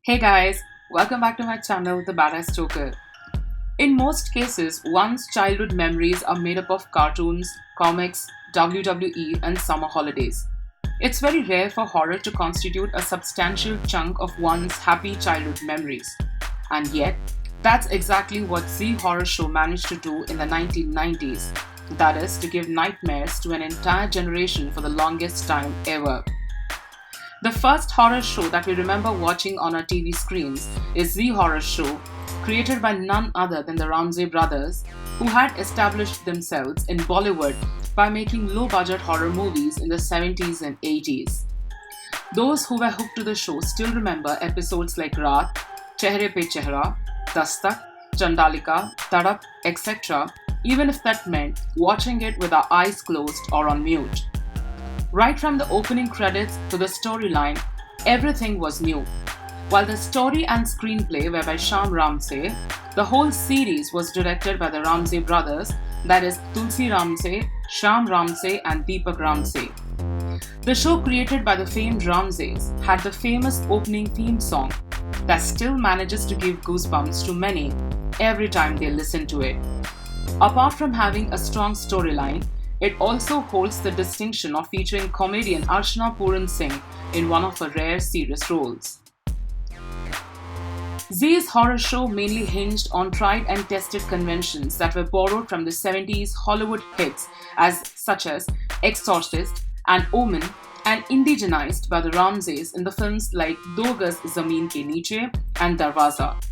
Hey guys, welcome back to my channel, The Badass Joker. In most cases, one's childhood memories are made up of cartoons, comics, WWE, and summer holidays. It's very rare for horror to constitute a substantial chunk of one's happy childhood memories. And yet, that's exactly what Z Horror Show managed to do in the 1990s. That is, to give nightmares to an entire generation for the longest time ever. The first horror show that we remember watching on our TV screens is Z Horror Show, created by none other than the Ramsay brothers, who had established themselves in Bollywood by making low-budget horror movies in the 70s and 80s. Those who were hooked to the show still remember episodes like Raat, Chehre Pe Chehra, Dastak, Chandalika, Tadak, etc., even if that meant watching it with our eyes closed or on mute. Right from the opening credits to the storyline, everything was new. While the story and screenplay were by Shyam Ramsay, the whole series was directed by the Ramsay brothers, that is Tulsi Ramsay, Shyam Ramsay and Deepak Ramsay. The show created by the famed Ramsays had the famous opening theme song that still manages to give goosebumps to many every time they listen to it. Apart from having a strong storyline, it also holds the distinction of featuring comedian Archana Puran Singh in one of her rare serious roles. Z's horror show mainly hinged on tried and tested conventions that were borrowed from the 70s Hollywood hits such as Exorcist and Omen, and indigenized by the Ramsays in the films like Do Gaz Zameen Ke Neeche and Darwaza.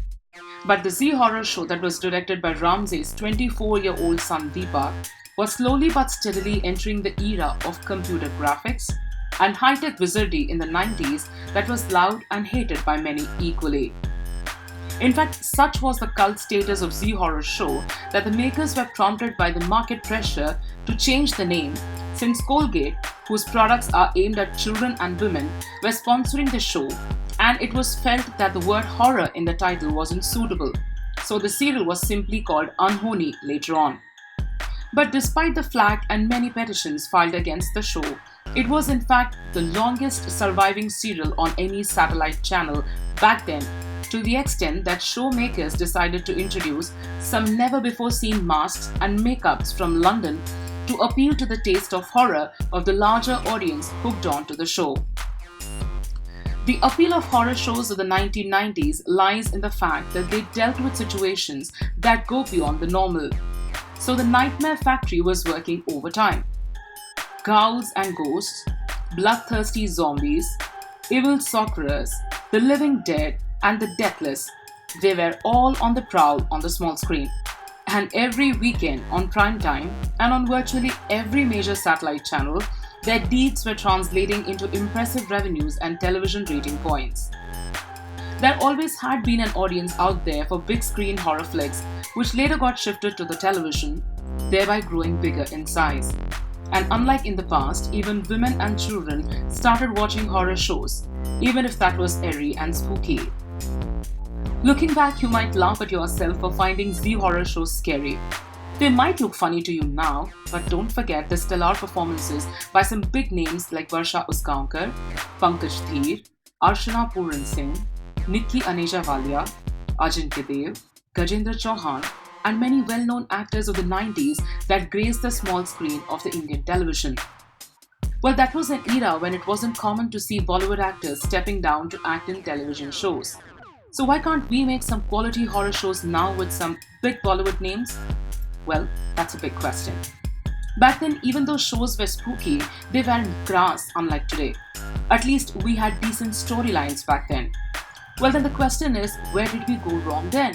But the Z Horror Show that was directed by Ramsay's 24-year-old son Deepak was slowly but steadily entering the era of computer graphics and high-tech wizardry in the 90s that was loved and hated by many equally. In fact, such was the cult status of Z Horror Show that the makers were prompted by the market pressure to change the name, since Colgate, whose products are aimed at children and women, were sponsoring the show, and it was felt that the word horror in the title wasn't suitable, so the serial was simply called Unhoni later on. But despite the flack and many petitions filed against the show, it was in fact the longest surviving serial on any satellite channel back then, to the extent that show makers decided to introduce some never-before-seen masks and makeups from London to appeal to the taste of horror of the larger audience hooked on to the show. The appeal of horror shows of the 1990s lies in the fact that they dealt with situations that go beyond the normal. So the Nightmare Factory was working overtime. Ghouls and ghosts, bloodthirsty zombies, evil sorcerers, the living dead, and the deathless, they were all on the prowl on the small screen. And every weekend on prime time and on virtually every major satellite channel, their deeds were translating into impressive revenues and television rating points. There always had been an audience out there for big screen horror flicks, which later got shifted to the television, thereby growing bigger in size. And unlike in the past, even women and children started watching horror shows, even if that was airy and spooky. Looking back, you might laugh at yourself for finding Z horror shows scary. They might look funny to you now, but don't forget the stellar performances by some big names like Varsha Uskankar, Pankaj Dheer, Archana Puran Singh, Nikki Aneja Walia, Ajinkya Dev, Gajendra Chauhan, and many well-known actors of the 90s that graced the small screen of the Indian television. Well, that was an era when it wasn't common to see Bollywood actors stepping down to act in television shows. So why can't we make some quality horror shows now with some big Bollywood names? Well, that's a big question. Back then, even though shows were spooky, they weren't crass unlike today. At least we had decent storylines back then. Well, then the question is, where did we go wrong then?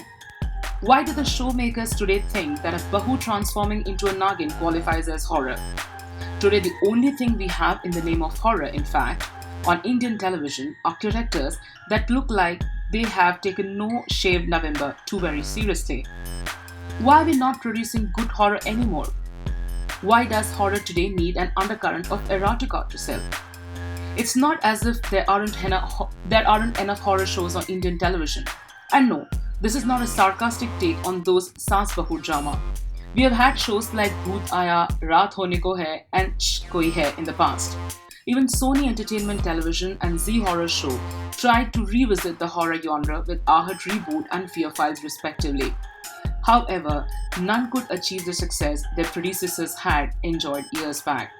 Why do the show makers today think that a Bahu transforming into a Nagin qualifies as horror? Today, the only thing we have in the name of horror, in fact, on Indian television are characters that look like they have taken no shaved November too very seriously. Why are we not producing good horror anymore? Why does horror today need an undercurrent of erotica to sell? It's not as if there aren't enough horror shows on Indian television. And no, this is not a sarcastic take on those Saas Bahu drama. We have had shows like Bhoot Aaya, Raat Hone Ko Hai, and Shh Koi Hai in the past. Even Sony Entertainment Television and Z Horror Show tried to revisit the horror genre with Ahad Reboot and Fear Files respectively. However, none could achieve the success their predecessors had enjoyed years back,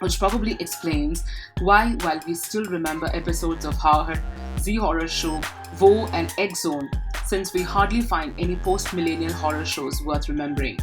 which probably explains why, while we still remember episodes of Ahad, Z Horror Show, Voe and X Zone, since we hardly find any post-millennial horror shows worth remembering.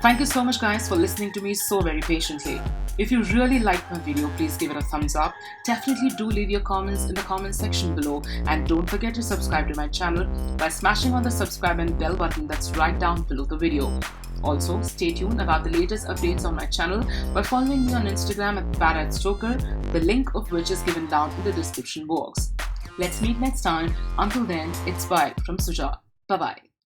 Thank you so much guys for listening to me so very patiently. If you really liked my video, please give it a thumbs up. Definitely do leave your comments in the comment section below, and don't forget to subscribe to my channel by smashing on the subscribe and bell button that's right down below the video. Also, stay tuned about the latest updates on my channel by following me on Instagram at BadEyeedStalker, the link of which is given down in the description box. Let's meet next time. Until then, it's bye from Sujat. Bye bye.